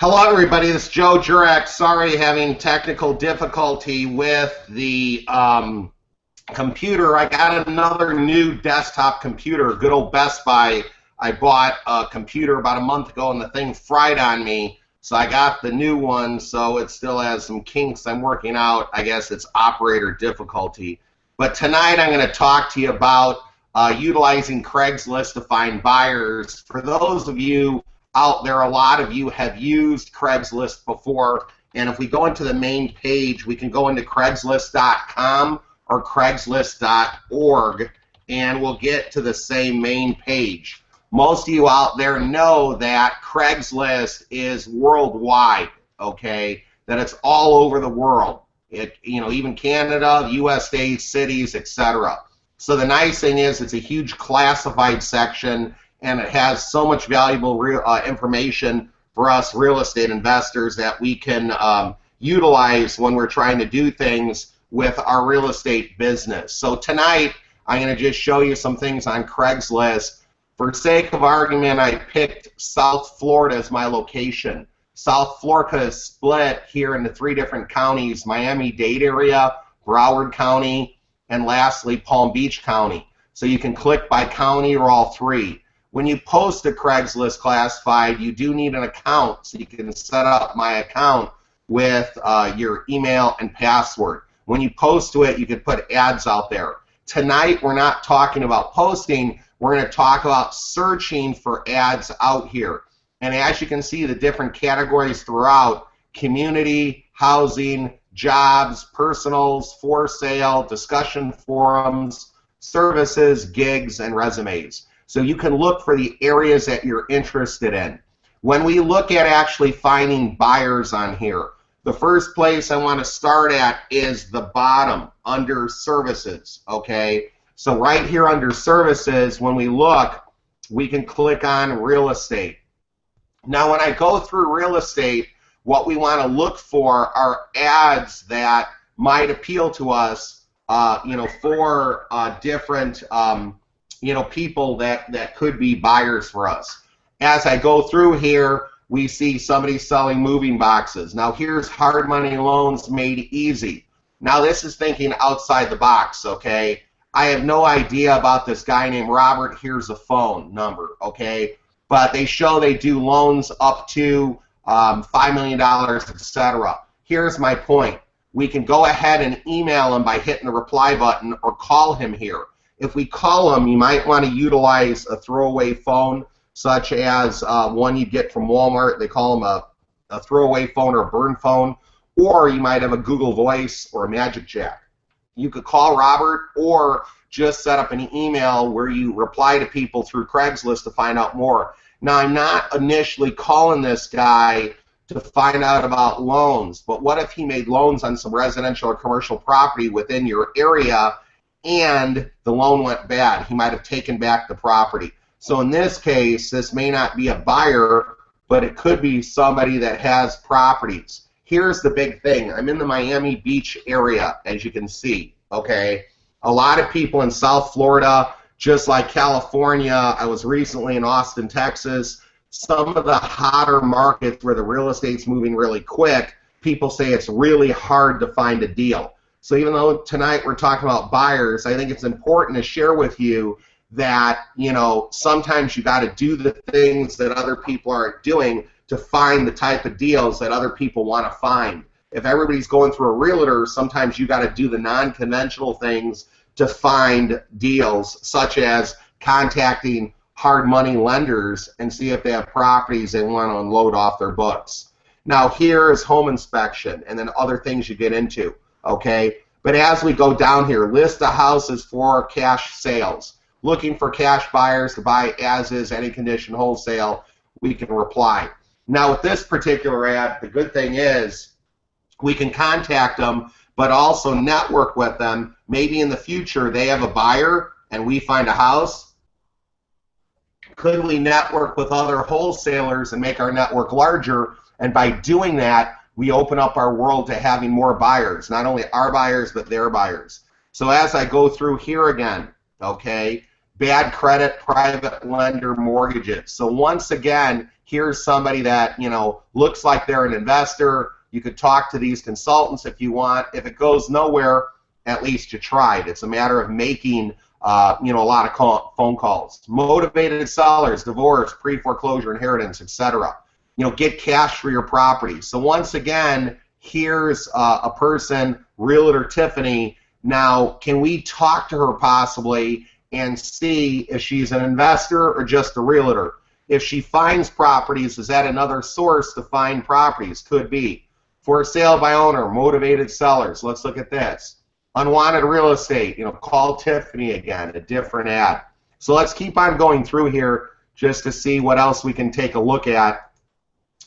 Hello, everybody. This is Joe Jurek. Sorry, having technical difficulty with the computer. I got another new desktop computer, good old Best Buy. I bought a computer about a month ago, and the thing fried on me. So I got the new one, so it still has some kinks I'm working out. I guess it's operator difficulty. But tonight I'm going to talk to you about utilizing Craigslist to find buyers. For those of you out there, a lot of you have used Craigslist before, and if we go into the main page, we can go into Craigslist.com or Craigslist.org, and we'll get to the same main page. Most of you out there know that Craigslist is worldwide, okay? That it's all over the world. Even Canada, USA, cities, etc. So the nice thing is it's a huge classified section, and it has so much valuable information for us real estate investors that we can utilize when we're trying to do things with our real estate business. So tonight, I'm going to just show you some things on Craigslist. For sake of argument, I picked South Florida as my location. South Florida is split here into 3 different counties: Miami-Dade area, Broward County, and lastly, Palm Beach County. So you can click by county or all 3. When you post a Craigslist classified, you do need an account, so you can set up my account with your email and password. When you post to it, you can put ads out there. Tonight, we're not talking about posting. We're going to talk about searching for ads out here. And as you can see, the different categories throughout: community, housing, jobs, personals, for sale, discussion forums, services, gigs, and resumes. So you can look for the areas that you're interested in. When we look at actually finding buyers on here, the first place I want to start at is the bottom under services, okay? So right here under services, when we look, we can click on real estate. Now when I go through real estate, what we want to look for are ads that might appeal to us, for different people that could be buyers for us. As I go through here, we see somebody selling moving boxes. Now here's hard money loans made easy. Now this is thinking outside the box, okay? I have no idea about this guy named Robert. Here's a phone number, okay? But they show they do loans up to $5 million, etc. Here's my point. We can go ahead and email him by hitting the reply button or call him here. If we call them, you might want to utilize a throwaway phone, such as one you get from Walmart. They call them a throwaway phone or a burn phone. Or you might have a Google Voice or a Magic Jack. You could call Robert or just set up an email where you reply to people through Craigslist to find out more. Now, I'm not initially calling this guy to find out about loans, but what if he made loans on some residential or commercial property within your area and the loan went bad? He might have taken back the property. So in this case, this may not be a buyer, but it could be somebody that has properties. Here's the big thing. I'm in the Miami Beach area, as you can see, okay? A lot of people in South Florida, just like California. I was recently in Austin, Texas. Some of the hotter markets where the real estate's moving really quick, people say it's really hard to find a deal. So even though tonight we're talking about buyers, I think it's important to share with you that, sometimes you got to do the things that other people aren't doing to find the type of deals that other people want to find. If everybody's going through a realtor, sometimes you got to do the non-conventional things to find deals, such as contacting hard money lenders and see if they have properties they want to unload off their books. Now here is home inspection and then other things you get into, okay? But as we go down here, list of houses for cash sales. Looking for cash buyers to buy as is, any condition, wholesale, we can reply. Now with this particular ad, the good thing is we can contact them, but also network with them. Maybe in the future they have a buyer and we find a house. Could we network with other wholesalers and make our network larger? And by doing that, we open up our world to having more buyers, not only our buyers, but their buyers. So as I go through here again, okay, bad credit, private lender mortgages. So once again, here's somebody that, looks like they're an investor. You could talk to these consultants if you want. If it goes nowhere, at least you tried. It's a matter of making, a lot of phone calls. Motivated sellers, divorce, pre-foreclosure, inheritance, etc. Get cash for your property. So once again, here's a person, Realtor Tiffany. Now, can we talk to her possibly and see if she's an investor or just a realtor? If she finds properties, is that another source to find properties? Could be. For sale by owner, motivated sellers. Let's look at this. Unwanted real estate, call Tiffany again, a different ad. So let's keep on going through here just to see what else we can take a look at.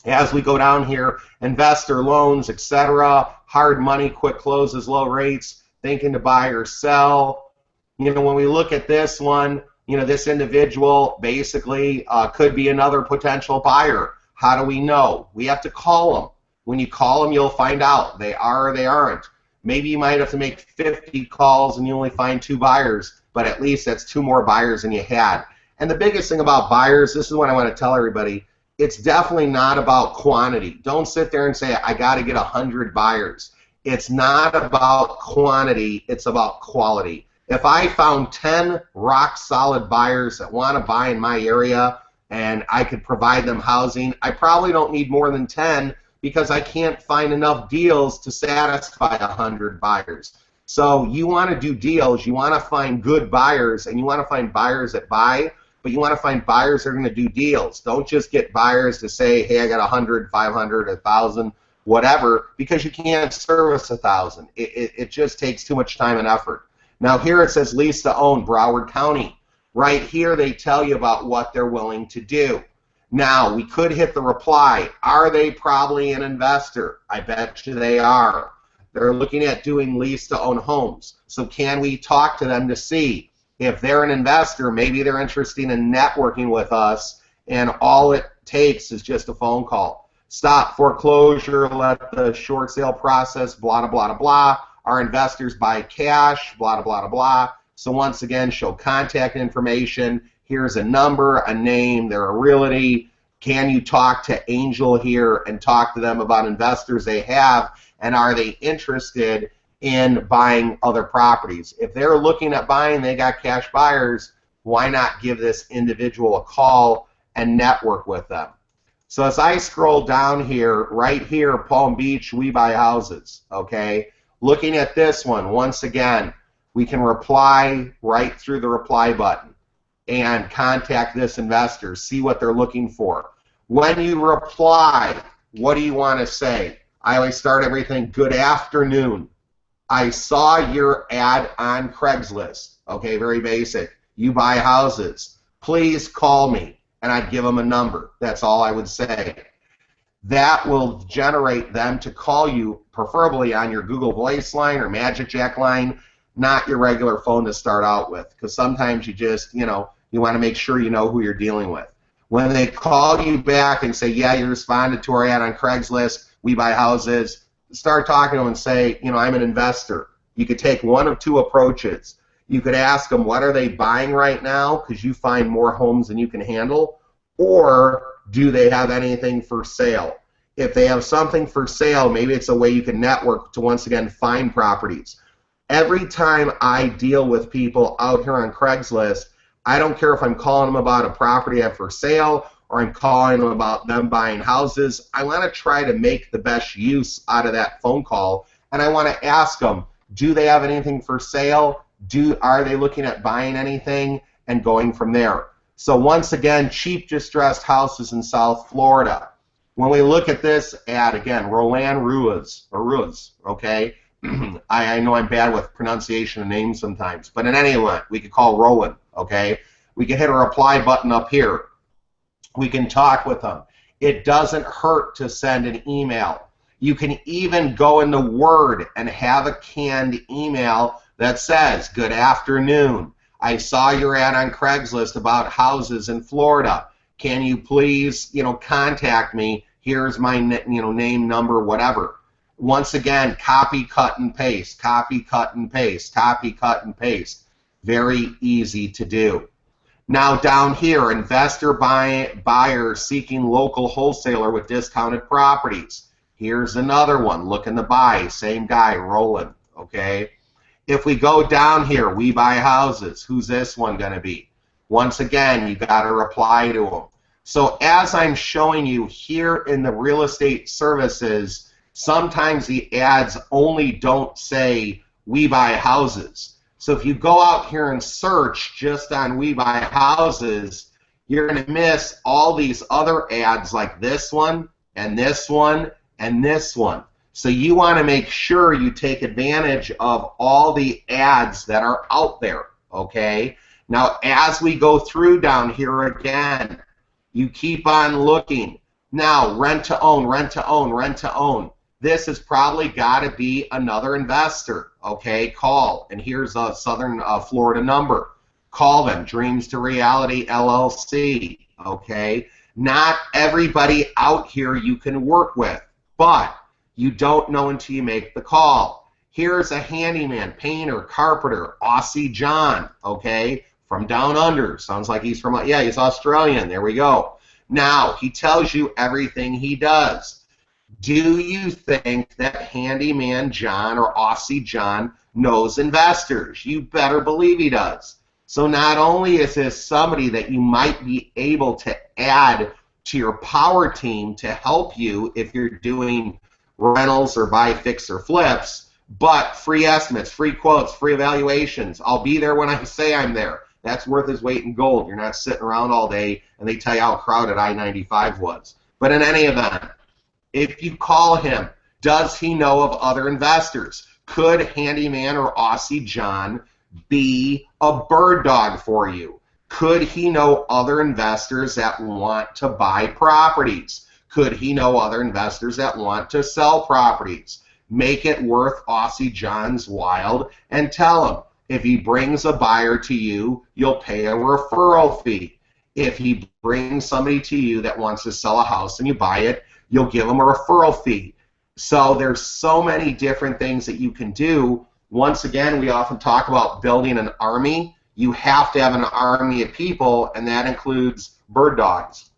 As we go down here, investor loans, etc., hard money, quick closes, low rates, thinking to buy or sell. When we look at this one, this individual basically could be another potential buyer. How do we know? We have to call them. When you call them, you'll find out. They are or they aren't. Maybe you might have to make 50 calls and you only find 2 buyers, but at least that's 2 more buyers than you had. And the biggest thing about buyers, this is what I want to tell everybody, it's definitely not about quantity. Don't sit there and say, I got to get 100 buyers. It's not about quantity, it's about quality. If I found 10 rock-solid buyers that want to buy in my area and I could provide them housing, I probably don't need more than 10 because I can't find enough deals to satisfy 100 buyers. So you want to do deals, you want to find good buyers, and you want to find buyers that buy, but you want to find buyers that are going to do deals. Don't just get buyers to say, hey, I got 100, 500, 1,000, whatever, because you can't service 1,000. It just takes too much time and effort. Now here it says lease to own, Broward County. Right here they tell you about what they're willing to do. Now, we could hit the reply. Are they probably an investor? I bet you they are. They're looking at doing lease-to-own homes. So can we talk to them to see if they're an investor, maybe they're interested in networking with us, and all it takes is just a phone call. Stop foreclosure, let the short sale process, blah, blah, blah, blah. Our investors buy cash, blah, blah, blah, blah. So once again, show contact information. Here's a number, a name, they're a realty. Can you talk to Angel here and talk to them about investors they have, and are they interested in buying other properties? If they're looking at buying, they got cash buyers, why not give this individual a call and network with them? So as I scroll down here, right here, Palm Beach, we buy houses, okay? Looking at this one, once again, we can reply right through the reply button and contact this investor, see what they're looking for. When you reply, what do you want to say? I always start everything, good afternoon. I saw your ad on Craigslist. Okay, very basic. You buy houses. Please call me. And I'd give them a number. That's all I would say. That will generate them to call you, preferably on your Google Voice line or Magic Jack line, not your regular phone to start out with, because sometimes you just, you want to make sure you know who you're dealing with. When they call you back and say, yeah, you responded to our ad on Craigslist, we buy houses, start talking to them and say, I'm an investor. You could take one of 2 approaches. You could ask them, what are they buying right now, because you find more homes than you can handle, or do they have anything for sale? If they have something for sale, maybe it's a way you can network to once again find properties. Every time I deal with people out here on Craigslist, I don't care if I'm calling them about a property I have for sale or I'm calling them about them buying houses. I want to try to make the best use out of that phone call, and I want to ask them, do they have anything for sale? Are they looking at buying anything? And going from there. So once again, cheap distressed houses in South Florida. When we look at this ad, again, Roland Ruiz, okay? I know I'm bad with pronunciation of names sometimes, but in any event, we could call Roland, okay? We can hit a reply button up here. We can talk with them. It doesn't hurt to send an email. You can even go into Word and have a canned email that says, good afternoon. I saw your ad on Craigslist about houses in Florida. Can you please, contact me? Here's my, name, number, whatever. Once again, copy, cut, and paste, copy, cut, and paste, copy, cut, and paste. Very easy to do. Now down here, investor buyer seeking local wholesaler with discounted properties. Here's another one looking to buy, same guy, Roland, okay? If we go down here, we buy houses, who's this one going to be? Once again, you got to reply to them. So as I'm showing you here in the real estate services, sometimes the ads only don't say we buy houses. So if you go out here and search just on we buy houses, you're going to miss all these other ads like this one and this one and this one. So you want to make sure you take advantage of all the ads that are out there, okay? Now, as we go through down here again, you keep on looking. Now, rent to own, rent to own, rent to own. This has probably got to be another investor, okay? Call, and here's a Southern Florida number. Call them, Dreams to Reality LLC, okay? Not everybody out here you can work with, but you don't know until you make the call. Here's a handyman, painter, carpenter, Aussie John, okay, from down under. Sounds like he's from, yeah, he's Australian. There we go. Now, he tells you everything he does. Do you think that handyman John or Aussie John knows investors? You better believe he does. So not only is this somebody that you might be able to add to your power team to help you if you're doing rentals or buy, fix, or flips, but free estimates, free quotes, free evaluations. I'll be there when I say I'm there. That's worth his weight in gold. You're not sitting around all day and they tell you how crowded I-95 was. But in any event, if you call him, does he know of other investors? Could handyman or Aussie John be a bird dog for you? Could he know other investors that want to buy properties? Could he know other investors that want to sell properties? Make it worth Aussie John's while and tell him, if he brings a buyer to you, you'll pay a referral fee. If he brings somebody to you that wants to sell a house and you buy it, you'll give them a referral fee. So there's so many different things that you can do. Once again, we often talk about building an army. You have to have an army of people, and that includes bird dogs.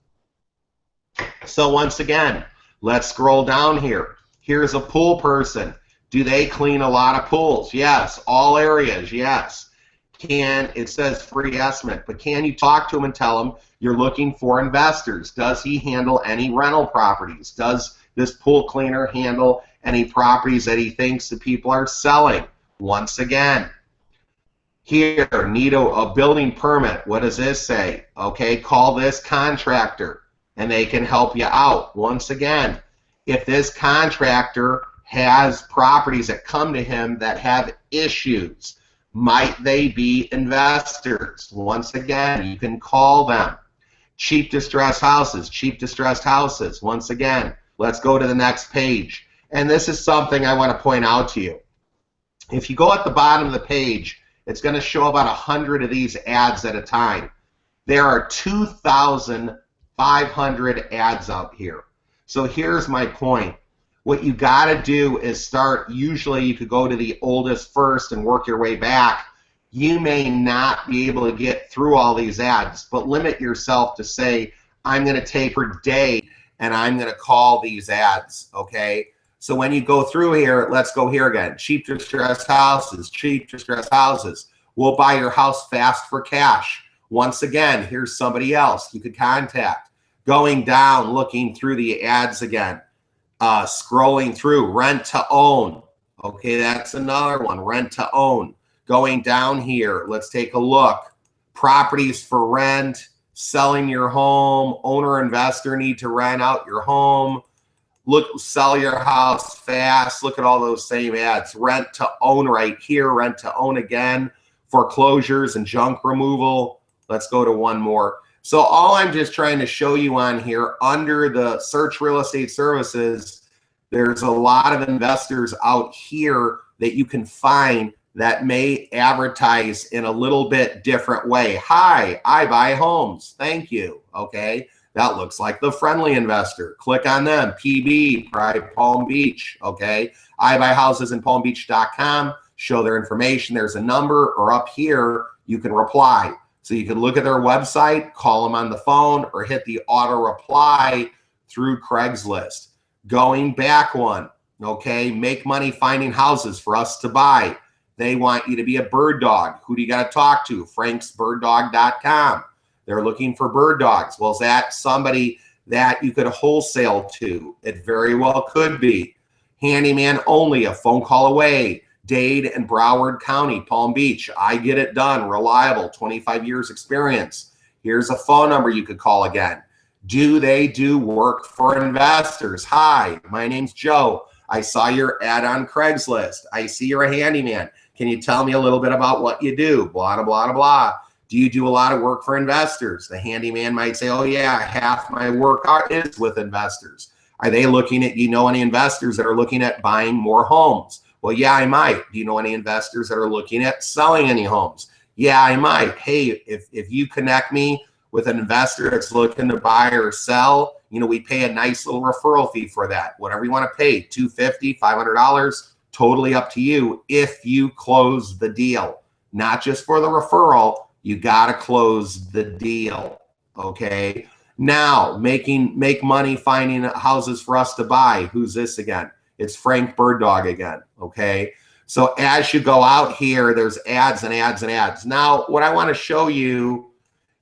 So once again, let's scroll down here. Here's a pool person. Do they clean a lot of pools? Yes. All areas? Yes. It says free estimate, but can you talk to him and tell him you're looking for investors? Does he handle any rental properties? Does this pool cleaner handle any properties that he thinks the people are selling? Once again, here, need a building permit. What does this say? Okay, call this contractor and they can help you out. Once again, if this contractor has properties that come to him that have issues, might they be investors? Once again, you can call them. Cheap distressed houses, cheap distressed houses. Once again, let's go to the next page. And this is something I want to point out to you. If you go at the bottom of the page, it's going to show about 100 of these ads at a time. There are 2,500 ads out here. So here's my point. What you got to do is start, usually you could go to the oldest first and work your way back. You may not be able to get through all these ads, but limit yourself to say, I'm going to take per day and I'm going to call these ads, okay? So when you go through here, let's go here again. Cheap distressed houses, cheap distressed houses. We'll buy your house fast for cash. Once again, here's somebody else you could contact. Going down, looking through the ads again. Scrolling through, rent to own. Okay, that's another one, rent to own. Going down here, let's take a look. Properties for rent, selling your home, owner investor need to rent out your home. Look, sell your house fast. Look at all those same ads. Rent to own right here, rent to own again. Foreclosures and junk removal. Let's go to one more. So all I'm just trying to show you on here, under the search real estate services, there's a lot of investors out here that you can find that may advertise in a little bit different way. Hi, I buy homes. Thank you. Okay, that looks like the friendly investor. Click on them. PB, Pride Palm Beach. Okay, I buy houses in palmbeach.com. Show their information. There's a number, or up here, you can reply. So you can look at their website, call them on the phone, or hit the auto reply through Craigslist. Going back one, okay, make money finding houses for us to buy. They want you to be a bird dog. Who do you got to talk to? franksbirddog.com. They're looking for bird dogs. Well, is that somebody that you could wholesale to? It very well could be. Handyman only, a phone call away. Dade and Broward County, Palm Beach. I get it done. Reliable, 25 years experience. Here's a phone number you could call again. Do they do work for investors? Hi, my name's Joe. I saw your ad on Craigslist. I see you're a handyman. Can you tell me a little bit about what you do? Blah, blah, blah, blah. Do you do a lot of work for investors? The handyman might say, oh yeah, half my work is with investors. Are they looking at, you know, any investors that are looking at buying more homes? Well, yeah, I might. Do you know any investors that are looking at selling any homes? Yeah, I might. Hey, if you connect me with an investor that's looking to buy or sell, you know, we pay a nice little referral fee for that. Whatever you want to pay, $250, $500, totally up to you if you close the deal. Not just for the referral, you got to close the deal, okay? Now, make money finding houses for us to buy. Who's this again? It's Frank Bird Dog again, okay? So as you go out here, there's ads and ads and ads. Now, what I want to show you,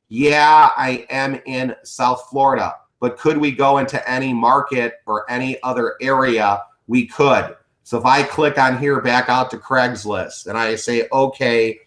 yeah, I am in South Florida, but could we go into any market or any other area? We could. So if I click on here, back out to Craigslist, and I say, okay,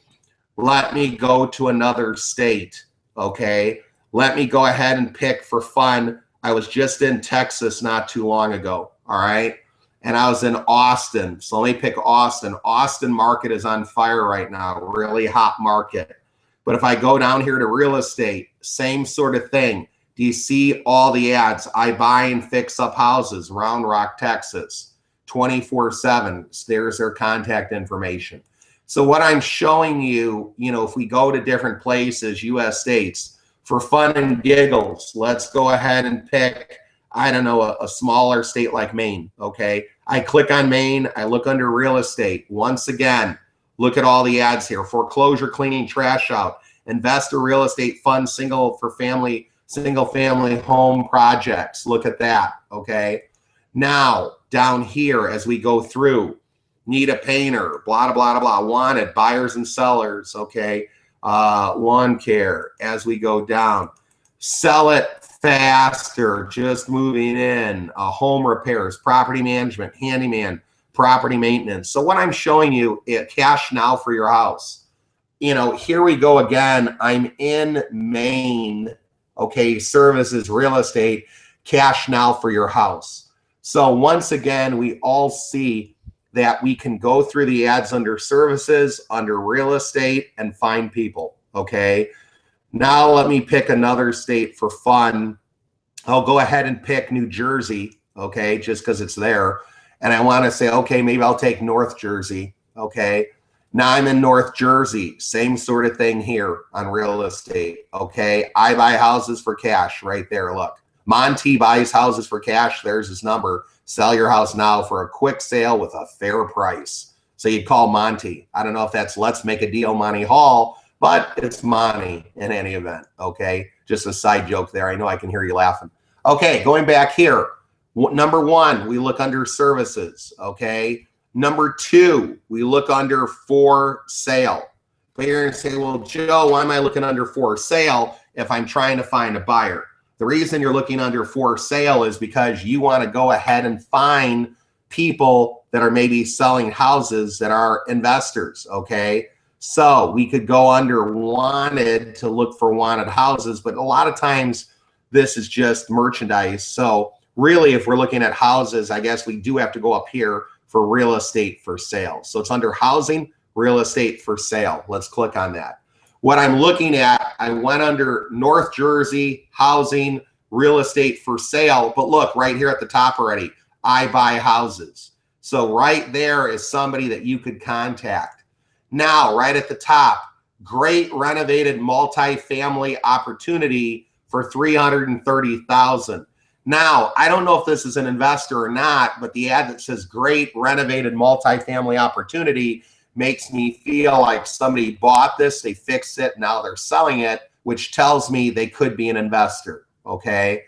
let me go to another state, okay? Let me go ahead and pick for fun. I was just in Texas not too long ago, all right? And I was in Austin. So let me pick Austin. Austin market is on fire right now, really hot market. But if I go down here to real estate, same sort of thing. Do you see all the ads? I buy and fix up houses, Round Rock, Texas, 24/7. There's their contact information. So what I'm showing you, you know, if we go to different places, US states, for fun and giggles, let's go ahead and pick, I don't know, a smaller state like Maine, okay? I click on Maine, I look under real estate. Once again, look at all the ads here. Foreclosure, cleaning, trash out, investor real estate fund, single family home projects. Look at that, okay? Now, down here, as we go through, need a painter, blah, blah, blah, blah, wanted, buyers and sellers, okay? Lawn care, as we go down. Sell it faster, just moving in, home repairs, property management, handyman, property maintenance. So what I'm showing you is cash now for your house. You know, here we go again. I'm in Maine, okay, services, real estate, cash now for your house. So once again, we all see that we can go through the ads under services, under real estate, and find people, okay? Now let me pick another state for fun. I'll go ahead and pick New Jersey, okay, just because it's there. And I want to say, okay, maybe I'll take North Jersey, okay? Now I'm in North Jersey, same sort of thing here on real estate, okay? I buy houses for cash right there, look. Monty buys houses for cash, there's his number. Sell your house now for a quick sale with a fair price. So you call Monty. I don't know if that's Let's Make a Deal Monty Hall, but it's Monty in any event, okay? Just a side joke there. I know I can hear you laughing. Okay, going back here. Number one, we look under services, okay? Number two, we look under for sale. But you're going to say, well, Joe, why am I looking under for sale if I'm trying to find a buyer? The reason you're looking under for sale is because you want to go ahead and find people that are maybe selling houses that are investors, okay? So we could go under wanted to look for wanted houses, but a lot of times this is just merchandise. So really, if we're looking at houses, I guess we do have to go up here for real estate for sale. So it's under housing, real estate for sale. Let's click on that. What I'm looking at, I went under North Jersey, housing, real estate for sale, but look right here at the top already, I buy houses. So right there is somebody that you could contact. Now, right at the top, great renovated multifamily opportunity for $330,000. Now, I don't know if this is an investor or not, but the ad that says great renovated multifamily opportunity makes me feel like somebody bought this, they fixed it, now they're selling it, which tells me they could be an investor, okay?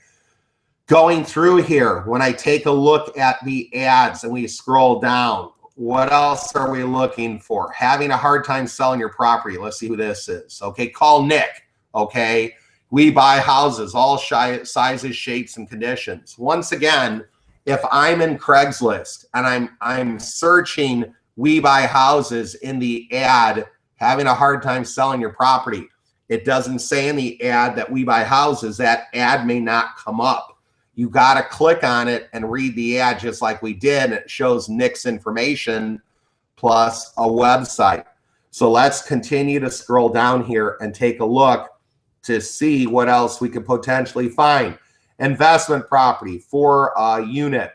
Going through here, when I take a look at the ads and we scroll down, what else are we looking for? Having a hard time selling your property. Let's see who this is. Okay, call Nick, okay? We buy houses, all sizes, shapes, and conditions. Once again, if I'm in Craigslist and I'm searching we buy houses in the ad, having a hard time selling your property, it doesn't say in the ad that we buy houses, that ad may not come up. You got to click on it and read the ad just like we did. It shows Nick's information plus a website. So let's continue to scroll down here and take a look to see what else we could potentially find. Investment property for a unit,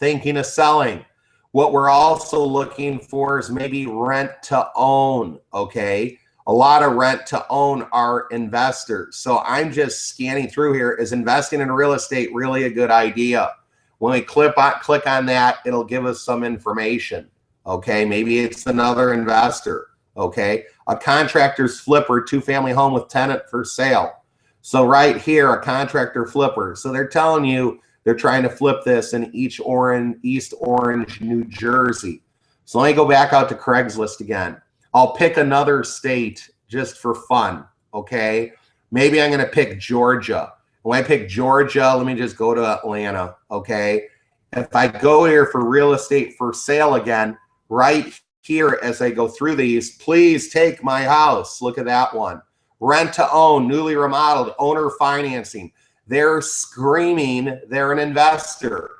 thinking of selling. What we're also looking for is maybe rent to own, okay? A lot of rent to own are investors. So I'm just scanning through here. Is investing in real estate really a good idea? When we click on that, it'll give us some information, okay? Maybe it's another investor, okay? A contractor's flipper, 2-family home with tenant for sale. So right here, a contractor flipper. So they're telling you they're trying to flip this in East Orange, New Jersey. So let me go back out to Craigslist again. I'll pick another state just for fun, okay? Maybe I'm going to pick Georgia. When I pick Georgia, let me just go to Atlanta, okay? If I go here for real estate for sale again, right here as I go through these, please take my house. Look at that one. Rent to own, newly remodeled, owner financing. They're screaming they're an investor.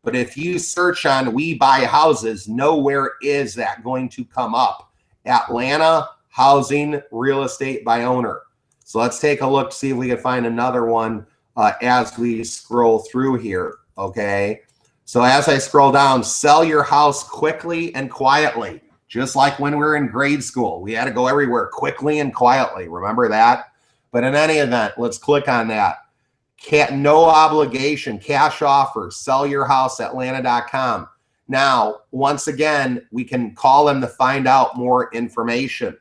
But if you search on we buy houses, nowhere is that going to come up. Atlanta, housing, real estate by owner. So let's take a look, see if we can find another one as we scroll through here, okay? So as I scroll down, sell your house quickly and quietly. Just like when we were in grade school, we had to go everywhere quickly and quietly. Remember that? But in any event, let's click on that. No obligation, cash offer, sell your house, Atlanta.com. Now, once again, we can call them to find out more information.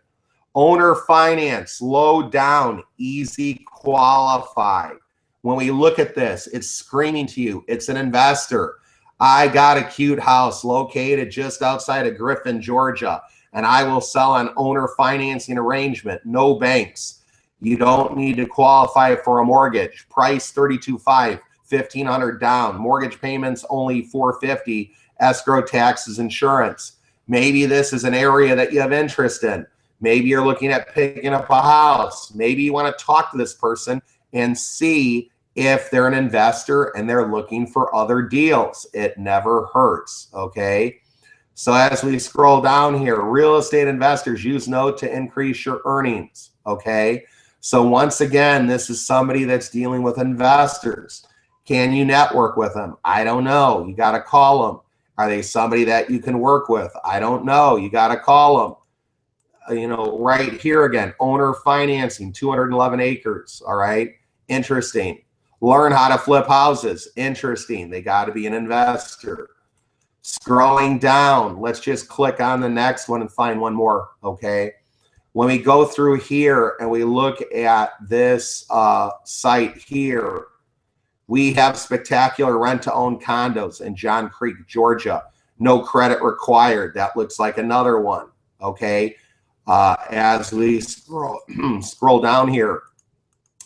Owner finance, low down, easy qualify. When we look at this, it's screaming to you, it's an investor. I got a cute house located just outside of Griffin, Georgia, and I will sell on owner financing arrangement, no banks. You don't need to qualify for a mortgage. Price $32,500, $1,500 down. Mortgage payments only $450. Escrow, taxes, insurance. Maybe this is an area that you have interest in. Maybe you're looking at picking up a house. Maybe you want to talk to this person and see if they're an investor and they're looking for other deals. It never hurts, okay? So as we scroll down here, real estate investors use note to increase your earnings, okay? So once again, this is somebody that's dealing with investors. Can you network with them? I don't know. You got to call them. Are they somebody that you can work with? I don't know. You got to call them. You know, right here again, owner financing, 211 acres. All right. Interesting. Learn how to flip houses. Interesting. They got to be an investor. Scrolling down, let's just click on the next one and find one more. Okay. When we go through here and we look at this site here, we have spectacular rent-to-own condos in John Creek, Georgia. No credit required. That looks like another one, okay? As we scroll down here,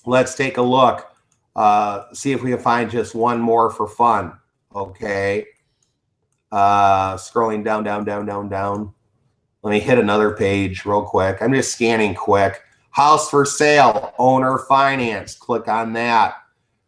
let's take a look, see if we can find just one more for fun, okay? Scrolling down. Let me hit another page real quick. I'm just scanning quick. House for sale, owner finance. Click on that.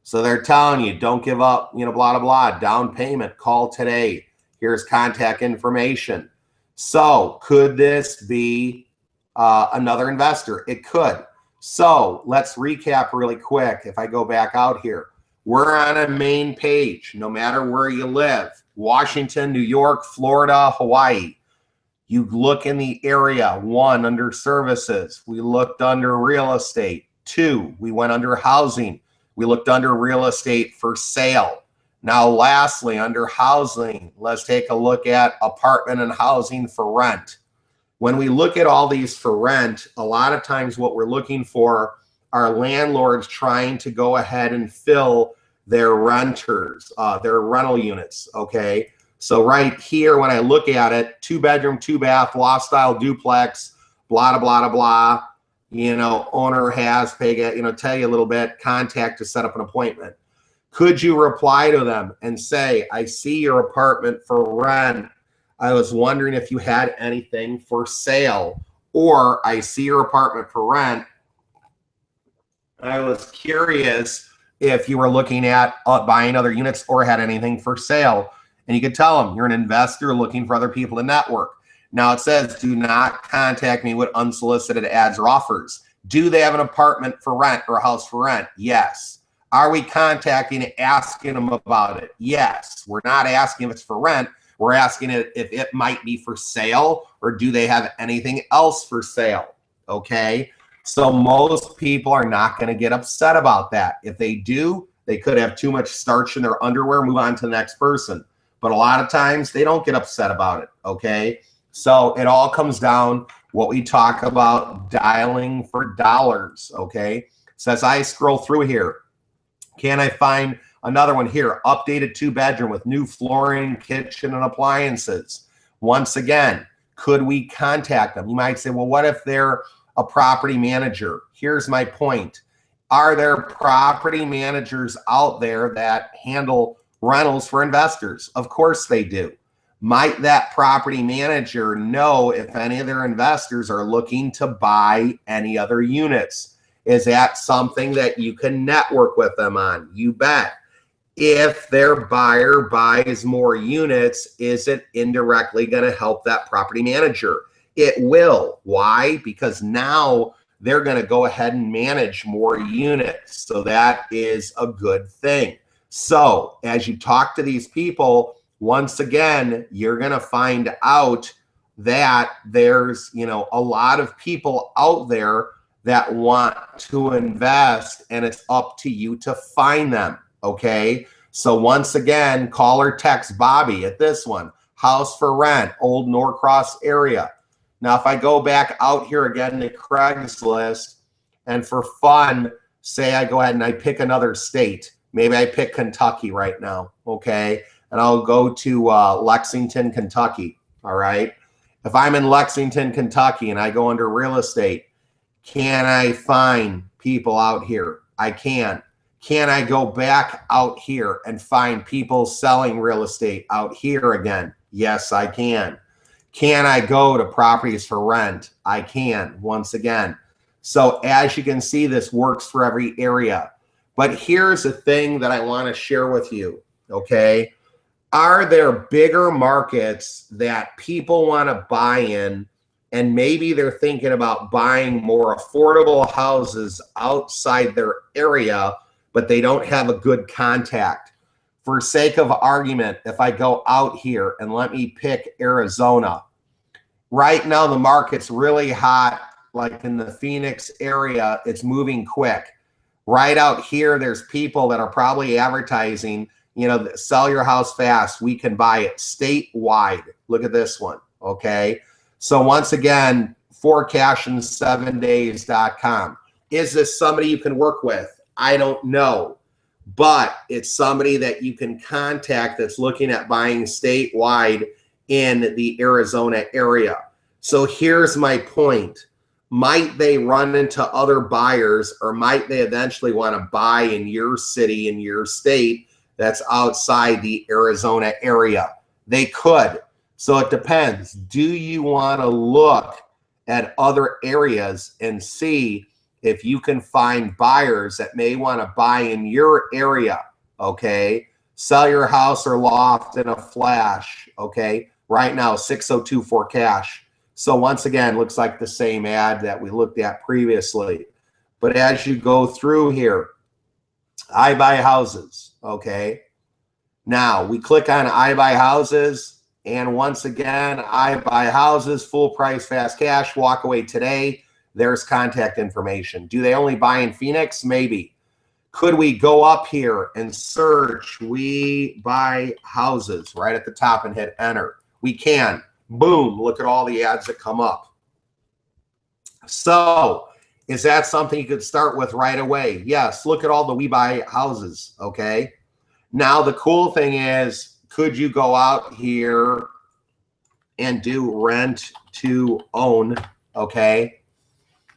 So they're telling you, don't give up, you know, blah, blah, blah. Down payment, call today. Here's contact information. So could this be another investor? It could. So let's recap really quick. If I go back out here, we're on a main page, no matter where you live, Washington, New York, Florida, Hawaii. You look in the area, 1, under services. We looked under real estate. 2, we went under housing. We looked under real estate for sale. Now, lastly, under housing, let's take a look at apartment and housing for rent. When we look at all these for rent, a lot of times what we're looking for are landlords trying to go ahead and fill their renters, their rental units, okay? So right here, when I look at it, 2-bedroom, 2-bath, loft style duplex, blah, blah, blah, blah, you know, owner has, pay, you know, tell you a little bit, contact to set up an appointment. Could you reply to them and say, I see your apartment for rent. I was wondering if you had anything for sale, or I see your apartment for rent. I was curious if you were looking at buying other units or had anything for sale. And you could tell them you're an investor looking for other people to network. Now it says, do not contact me with unsolicited ads or offers. Do they have an apartment for rent or a house for rent? Yes. Are we contacting and asking them about it? Yes. We're not asking if it's for rent. We're asking it if it might be for sale, or do they have anything else for sale? Okay. So most people are not going to get upset about that. If they do, they could have too much starch in their underwear, move on to the next person. But a lot of times they don't get upset about it. Okay. So it all comes down what we talk about, dialing for dollars. Okay. So as I scroll through here, can I find another one here? Updated 2-bedroom with new flooring, kitchen, and appliances. Once again, could we contact them? You might say, well, what if they're a property manager? Here's my point. Are there property managers out there that handle rentals for investors? Of course they do. Might that property manager know if any of their investors are looking to buy any other units? Is that something that you can network with them on? You bet. If their buyer buys more units, is it indirectly going to help that property manager? It will. Why? Because now they're going to go ahead and manage more units. So that is a good thing. So as you talk to these people, once again, you're going to find out that there's, you know, a lot of people out there that want to invest, and it's up to you to find them. Okay. So once again, call or text Bobby at this one, house for rent, Old Norcross area. Now, if I go back out here again to Craigslist, and for fun, say I go ahead and I pick another state. Maybe I pick Kentucky right now, okay? And I'll go to Lexington, Kentucky, all right? If I'm in Lexington, Kentucky, and I go under real estate, can I find people out here? I can. Can I go back out here and find people selling real estate out here again? Yes, I can. Can I go to properties for rent? I can, once again. So as you can see, this works for every area. But here's the thing that I want to share with you, okay? Are there bigger markets that people want to buy in, and maybe they're thinking about buying more affordable houses outside their area, but they don't have a good contact? For sake of argument, if I go out here and let me pick Arizona, right now the market's really hot, like in the Phoenix area, it's moving quick. Right out here, there's people that are probably advertising, you know, sell your house fast, we can buy it statewide. Look at this one, okay? So once again, forecashin7days.com. Is this somebody you can work with? I don't know, but it's somebody that you can contact that's looking at buying statewide in the Arizona area. So here's my point. Might they run into other buyers, or might they eventually want to buy in your city, in your state that's outside the Arizona area? They could. So it depends. Do you want to look at other areas and see if you can find buyers that may want to buy in your area? Okay. Sell your house or loft in a flash. Okay. Right now, 602 for cash. So once again, looks like the same ad that we looked at previously. But as you go through here, I buy houses. Okay. Now we click on I buy houses. And once again, I buy houses, full price, fast cash, walk away today. There's contact information. Do they only buy in Phoenix? Maybe. Could we go up here and search we buy houses right at the top and hit enter? We can. Boom, look at all the ads that come up. So is that something you could start with right away? Yes. Look at all the We Buy houses. Okay. Now, the cool thing is, could you go out here and do rent to own? Okay.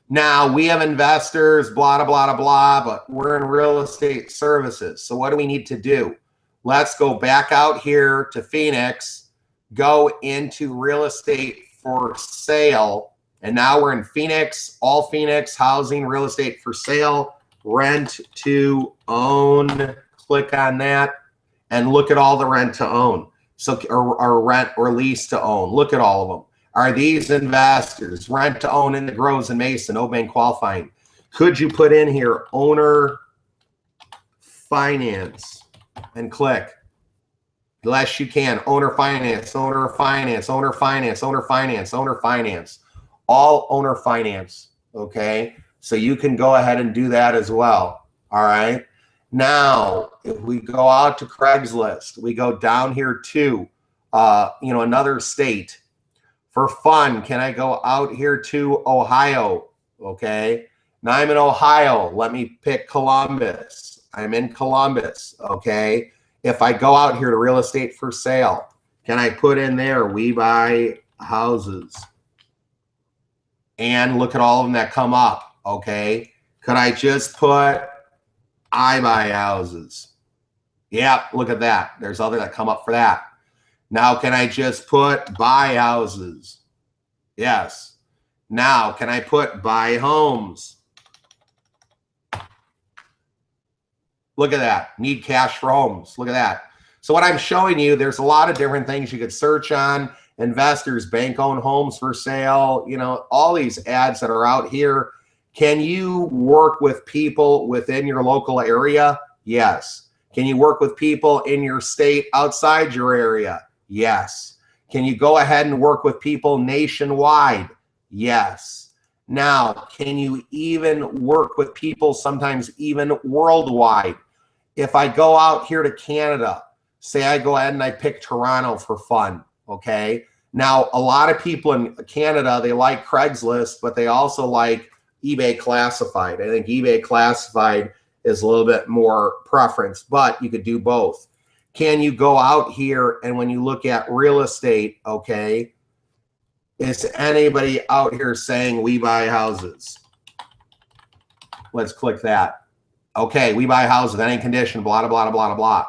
Now, we have investors, blah, blah, blah, blah, but we're in real estate services. So what do we need to do? Let's go back out here to Phoenix, go into real estate for sale. And now we're in Phoenix, all Phoenix housing, real estate for sale, rent to own. Click on that and look at all the rent to own. So, or rent or lease to own. Look at all of them. Are these investors? Rent to own in the Groves and Mason, no bank qualifying. Could you put in here owner finance and click? Yes, you can. Owner finance, owner finance, owner finance, owner finance, owner finance. All owner finance. Okay. So you can go ahead and do that as well. All right. Now, if we go out to Craigslist, we go down here to, another state. For fun, can I go out here to Ohio? Okay. Now I'm in Ohio. Let me pick Columbus. I'm in Columbus. Okay. If I go out here to real estate for sale, can I put in there, we buy houses? And look at all of them that come up. Okay. Could I just put I buy houses? Yeah, look at that. There's other that come up for that. Now, can I just put buy houses? Yes. Now, can I put buy homes? Look at that. Need cash for homes. Look at that. So what I'm showing you, there's a lot of different things you could search on. Investors, bank-owned homes for sale, all these ads that are out here. Can you work with people within your local area? Yes. Can you work with people in your state outside your area? Yes. Can you go ahead and work with people nationwide? Yes. Now, can you even work with people sometimes even worldwide? If I go out here to Canada, say I go ahead and I pick Toronto for fun, okay? Now, a lot of people in Canada, they like Craigslist, but they also like eBay Classified. I think eBay Classified is a little bit more preference, but you could do both. Can you go out here and when you look at real estate, okay, is anybody out here saying we buy houses? Let's click that. Okay, we buy houses, any condition, blah, blah, blah, blah, blah.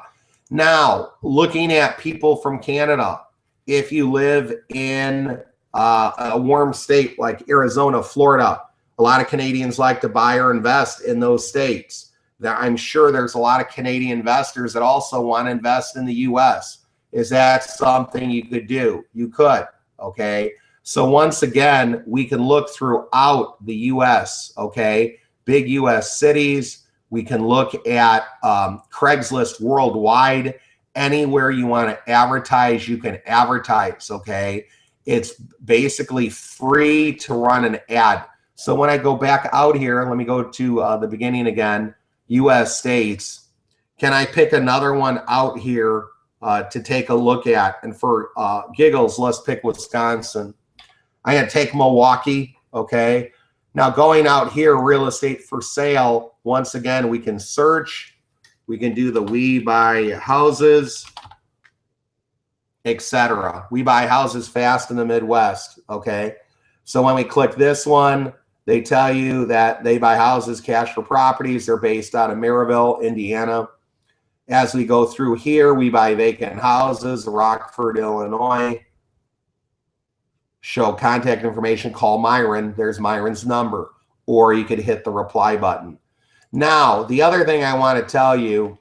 Now, looking at people from Canada, if you live in a warm state like Arizona, Florida, a lot of Canadians like to buy or invest in those states. I'm sure there's a lot of Canadian investors that also want to invest in the U.S. Is that something you could do? You could, okay? So once again, we can look throughout the U.S., okay? Big U.S. cities. We can look at Craigslist worldwide. Anywhere you want to advertise, you can advertise, okay? It's basically free to run an ad. So when I go back out here, let me go to the beginning again, U.S. states. Can I pick another one out here to take a look at? And for giggles, let's pick Wisconsin. I'm going to take Milwaukee, okay? Now going out here, real estate for sale, once again, we can search. We can do the we buy houses, etc. We buy houses fast in the Midwest, okay? So when we click this one, they tell you that they buy houses, cash for properties. They're based out of Maryville, Indiana. As we go through here, we buy vacant houses, Rockford, Illinois. Show contact information, call Myron. There's Myron's number. Or you could hit the reply button. Now, the other thing I want to tell you,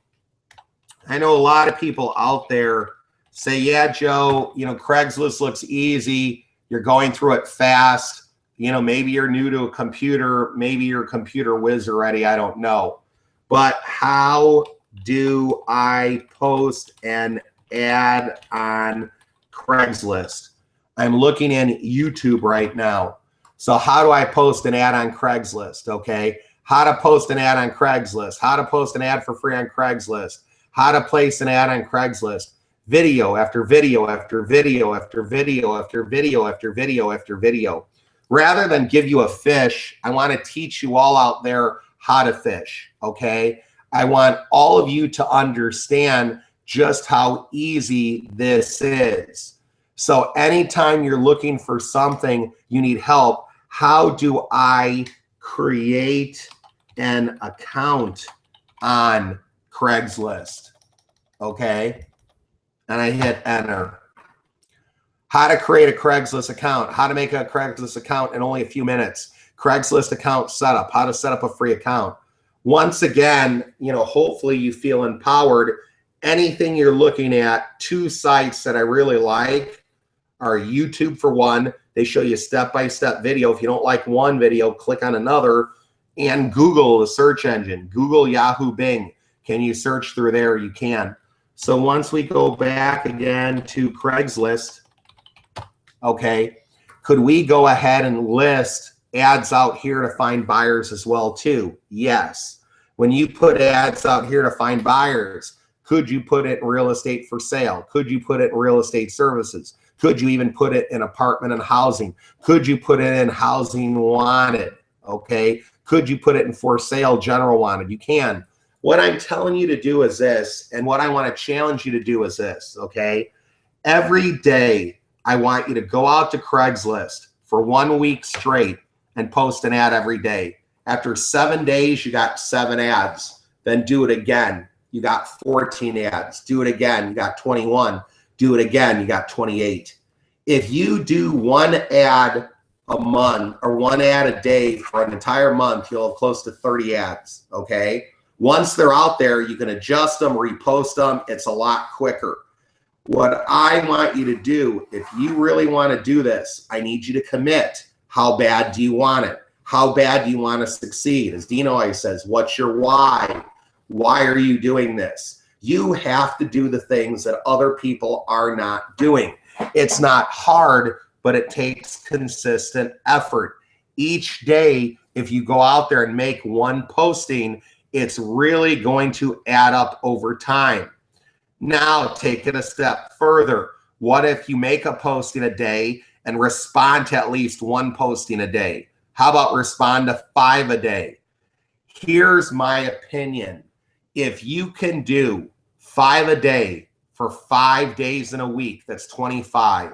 I know a lot of people out there say, yeah, Joe, Craigslist looks easy. You're going through it fast. Maybe you're new to a computer. Maybe you're a computer whiz already. I don't know. But how do I post an ad on Craigslist? I'm looking in YouTube right now. So how do I post an ad on Craigslist? Okay. How to post an ad on Craigslist. How to post an ad for free on Craigslist. How to place an ad on Craigslist. Video after video after video after video after video after video after video. Rather than give you a fish, I want to teach you all out there how to fish, okay? I want all of you to understand just how easy this is. So anytime you're looking for something, you need help. How do I create an account on Craigslist? Okay, and I hit enter. How to create a Craigslist account, how to make a Craigslist account in only a few minutes. Craigslist account setup, how to set up a free account. Once again, you know, hopefully you feel empowered. Anything you're looking at, 2 sites that I really like are YouTube for one. They show you step-by-step video. If you don't like one video, click on another. And Google, the search engine, Google, Yahoo, Bing. Can you search through there? You can. So once we go back again to Craigslist, okay, could we go ahead and list ads out here to find buyers as well too? Yes. When you put ads out here to find buyers, could you put it in real estate for sale? Could you put it in real estate services? Could you even put it in apartment and housing? Could you put it in housing wanted? Okay. Could you put it in for sale general wanted? You can. What I'm telling you to do is this, and what I want to challenge you to do is this, okay? Every day, I want you to go out to Craigslist for 1 week straight and post an ad every day. After 7 days, you got 7 ads. Then do it again. You got 14 ads. Do it again. You got 21. Do it again. You got 28. If you do 1 ad a month or 1 ad a day for an entire month, you'll have close to 30 ads, okay? Once they're out there, you can adjust them, repost them. It's a lot quicker. What I want you to do, if you really want to do this, I need you to commit. How bad do you want it? How bad do you want to succeed? As Dean always says, what's your why? Why are you doing this? You have to do the things that other people are not doing. It's not hard, but it takes consistent effort. Each day, if you go out there and make 1 posting, it's really going to add up over time. Now, take it a step further. What if you make a posting a day and respond to at least 1 posting a day? How about respond to 5 a day? Here's my opinion. If you can do 5 a day for 5 days in a week, that's 25.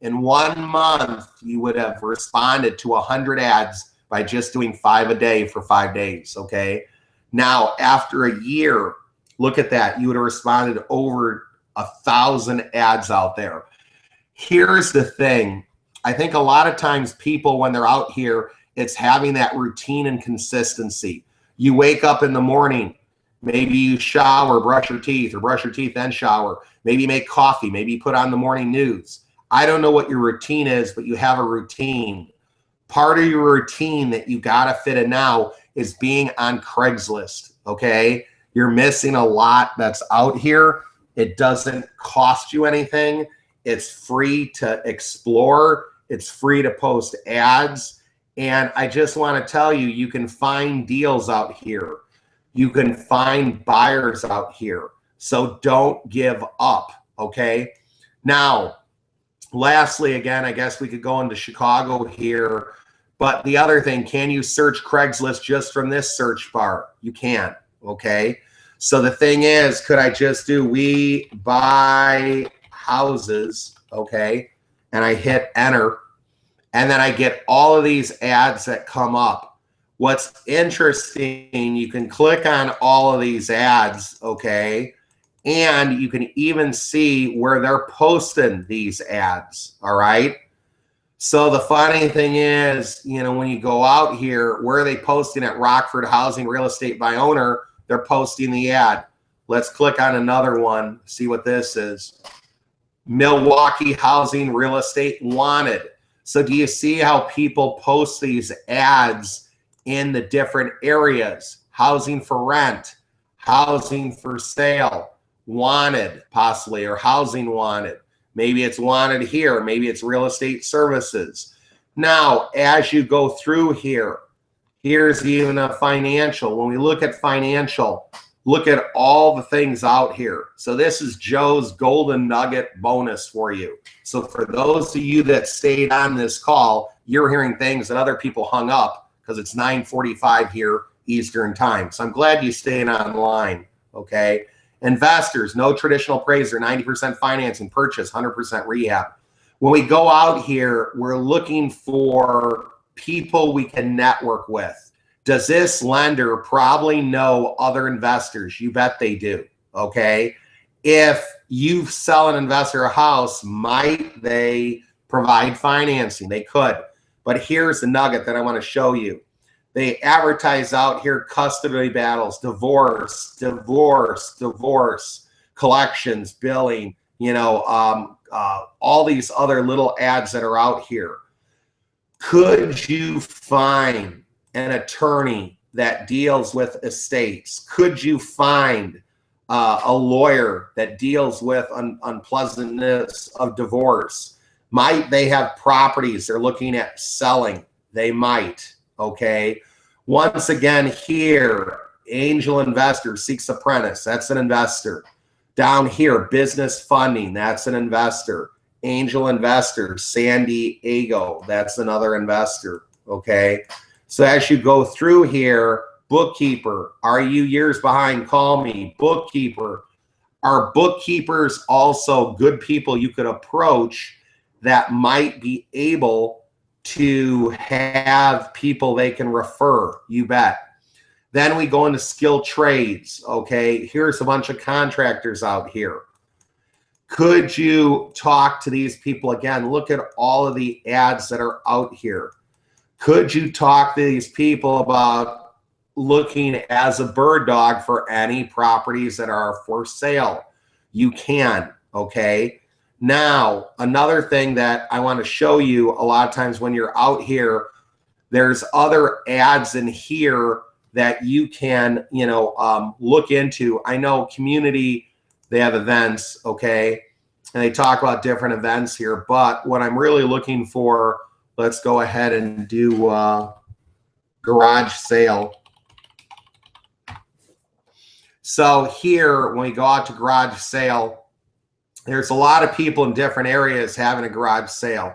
In 1 month, you would have responded to 100 ads by just doing 5 a day for 5 days, okay? Now, after a year, look at that. You would have responded to over 1,000 ads out there. Here's the thing. I think a lot of times people, when they're out here, it's having that routine and consistency. You wake up in the morning, maybe you shower, brush your teeth, or brush your teeth then shower. Maybe you make coffee. Maybe you put on the morning news. I don't know what your routine is, but you have a routine. Part of your routine that you got to fit in now is being on Craigslist, okay? You're missing a lot that's out here. It doesn't cost you anything. It's free to explore. It's free to post ads. And I just want to tell you, you can find deals out here. You can find buyers out here. So don't give up, okay? Now, lastly, again, I guess we could go into Chicago here. But the other thing, can you search Craigslist just from this search bar? You can, okay? So the thing is, could I just do we buy houses, okay? And I hit enter, and then I get all of these ads that come up. What's interesting, you can click on all of these ads, okay? And you can even see where they're posting these ads, all right? So the funny thing is, you know, when you go out here, where are they posting at Rockford Housing Real Estate by Owner? They're posting the ad. Let's click on another one, see what this is. Milwaukee Housing Real Estate Wanted. So do you see how people post these ads in the different areas? Housing for rent, housing for sale, wanted possibly, or housing wanted. Maybe it's wanted here. Maybe it's real estate services. Now, as you go through here, here's even a financial. When we look at financial, look at all the things out here. So this is Joe's golden nugget bonus for you. So for those of you that stayed on this call, you're hearing things that other people hung up because it's 9:45 here Eastern time. So I'm glad you stayed online, okay? Investors, no traditional appraiser, 90% financing, purchase, 100% rehab. When we go out here, we're looking for people we can network with. Does this lender probably know other investors? You bet they do, okay? If you sell an investor a house, might they provide financing? They could. But here's the nugget that I want to show you. They advertise out here custody battles, divorce, divorce, divorce, collections, billing, you know, all these other little ads that are out here. Could you find an attorney that deals with estates? Could you find a lawyer that deals with unpleasantness of divorce? Might they have properties they're looking at selling? They might, okay? Once again here, angel investor seeks apprentice, that's an investor. Down here, business funding, that's an investor. Angel investor, San Diego, that's another investor, okay? So as you go through here, bookkeeper, are you years behind? Call me. Bookkeeper, are bookkeepers also good people you could approach that might be able to have people they can refer? You bet. Then we go into skilled trades, okay? Here's a bunch of contractors out here. Could you talk to these people? Again, look at all of the ads that are out here. Could you talk to these people about looking as a bird dog for any properties that are for sale? You can, okay? Now, another thing that I want to show you, a lot of times when you're out here, there's other ads in here that you can, you know, look into. I know community, they have events, okay? And they talk about different events here, but what I'm really looking for, let's go ahead and do garage sale. So here, when we go out to garage sale, there's a lot of people in different areas having a garage sale.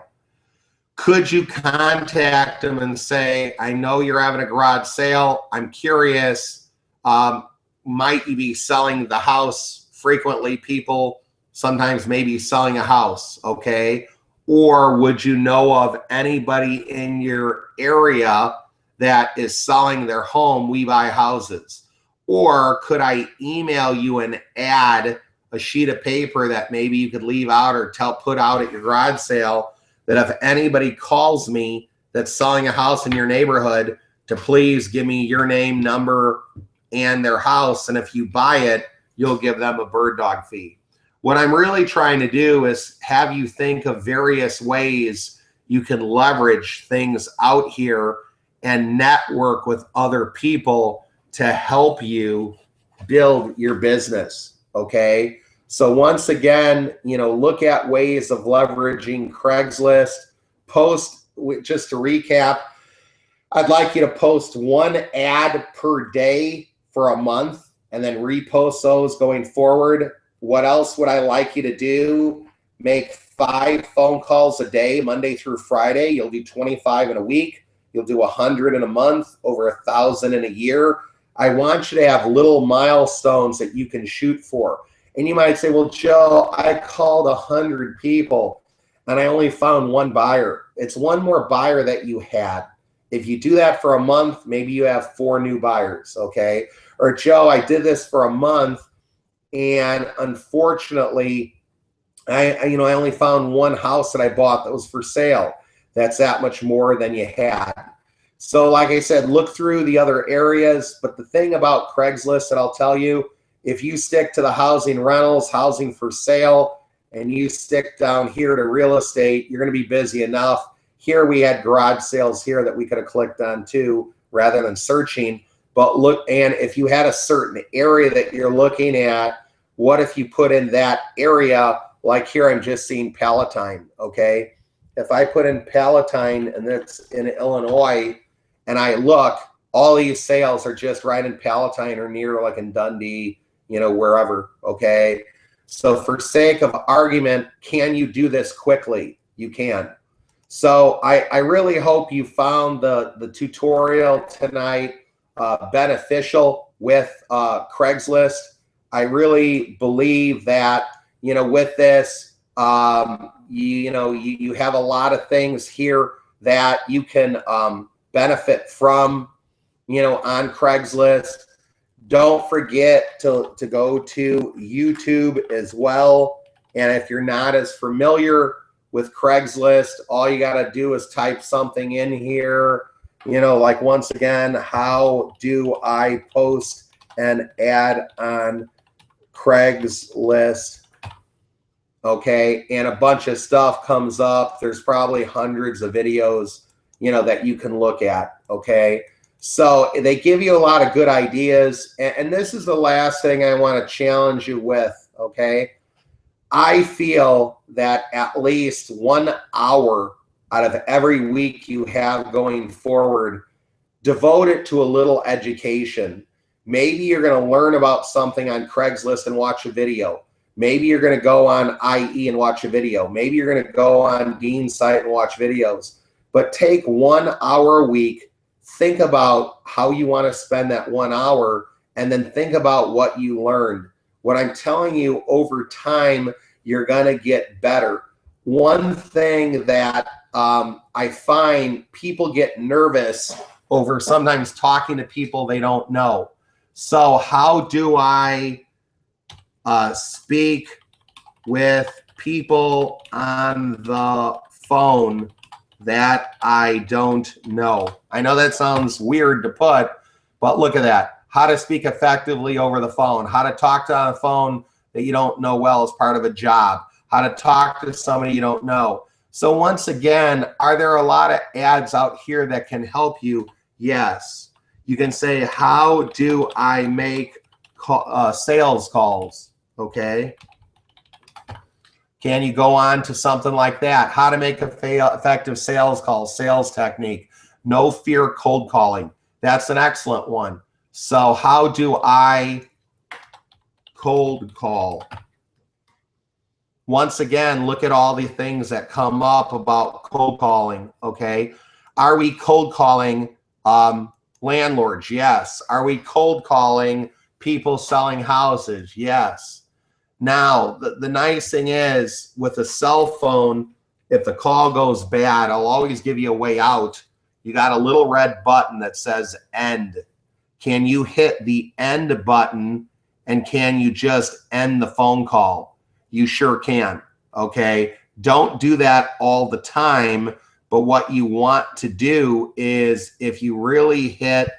Could you contact them and say, I know you're having a garage sale. I'm curious, might you be selling the house frequently? People sometimes maybe selling a house, okay? Or would you know of anybody in your area that is selling their home? We buy houses. Or could I email you an ad, a sheet of paper that maybe you could leave out or put out at your garage sale, that if anybody calls me that's selling a house in your neighborhood, to please give me your name, number, and their house. And if you buy it, you'll give them a bird dog fee. What I'm really trying to do is have you think of various ways you can leverage things out here and network with other people to help you build your business, okay? So once again, you know, look at ways of leveraging Craigslist. Post, just to recap, I'd like you to post one ad per day for a month and then repost those going forward. What else would I like you to do? Make 5 phone calls a day, Monday through Friday. You'll do 25 in a week. You'll do 100 in a month, over 1,000 in a year. I want you to have little milestones that you can shoot for. And you might say, well, Joe, I called 100 people and I only found 1 buyer. It's 1 more buyer that you had. If you do that for a month, maybe you have 4 new buyers, okay? Or Joe, I did this for a month and unfortunately, I only found 1 house that I bought that was for sale. That's that much more than you had. So like I said, look through the other areas. But the thing about Craigslist that I'll tell you, if you stick to the housing rentals, housing for sale, and you stick down here to real estate, you're going to be busy enough. Here we had garage sales here that we could have clicked on too, rather than searching. But look, and if you had a certain area that you're looking at, what if you put in that area, like here I'm just seeing Palatine, okay? If I put in Palatine and it's in Illinois and I look, all these sales are just right in Palatine or near, like in Dundee, you know, wherever, okay? So for sake of argument, can you do this quickly? You can. So I really hope you found the tutorial tonight beneficial with Craigslist. I really believe that, you know, with this, you have a lot of things here that you can benefit from, you know, on Craigslist. Don't forget to go to YouTube as well. And if you're not as familiar with Craigslist, all you got to do is type something in here, you know, like once again, how do I post an ad on Craigslist? Okay, and a bunch of stuff comes up. There's probably hundreds of videos, you know, that you can look at, okay? So they give you a lot of good ideas. And this is the last thing I want to challenge you with, okay? I feel that at least 1 hour out of every week you have going forward, devote it to a little education. Maybe you're going to learn about something on Craigslist and watch a video. Maybe you're going to go on IE and watch a video. Maybe you're going to go on Dean's site and watch videos. But take 1 hour a week. Think about how you want to spend that 1 hour, and then think about what you learned. What I'm telling you, over time, you're going to get better. One thing that I find people get nervous over sometimes talking to people they don't know. So how do I speak with people on the phone that I don't know? I know that sounds weird to put, but look at that. How to speak effectively over the phone. How to talk to on the phone that you don't know well as part of a job. How to talk to somebody you don't know. So once again, are there a lot of ads out here that can help you? Yes. You can say, how do I make sales calls? Okay. Can you go on to something like that? How to make effective sales calls, sales technique. No fear cold calling. That's an excellent one. So how do I cold call? Once again, look at all the things that come up about cold calling, okay? Are we cold calling landlords? Yes. Are we cold calling people selling houses? Yes. Now, the nice thing is, with a cell phone, if the call goes bad, I'll always give you a way out. You got a little red button that says end. Can you hit the end button, and can you just end the phone call? You sure can, okay? Don't do that all the time, but what you want to do is, if you really hit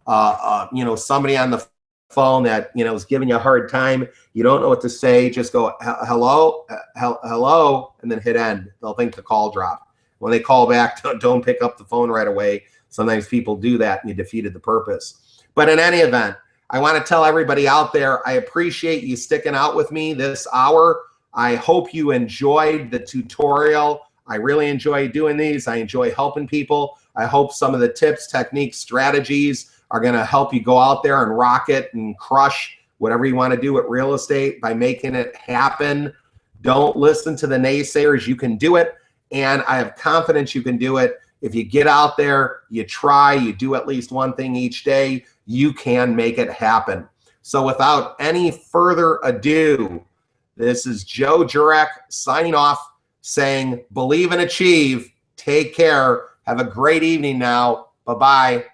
somebody on the phone that is giving you a hard time, you don't know what to say, just go hello, hello, and then hit end. They'll think the call dropped. When they call back, don't pick up the phone right away. Sometimes people do that, and you defeated the purpose. But in any event, I want to tell everybody out there, I appreciate you sticking out with me this hour. I hope you enjoyed the tutorial. I really enjoy doing these. I enjoy helping people. I hope some of the tips, techniques, strategies are going to help you go out there and rock it and crush whatever you want to do with real estate by making it happen. Don't listen to the naysayers. You can do it, and I have confidence you can do it. If you get out there, you try, you do at least one thing each day, you can make it happen. So without any further ado, this is Joe Jurek signing off, saying believe and achieve. Take care. Have a great evening now. Bye-bye.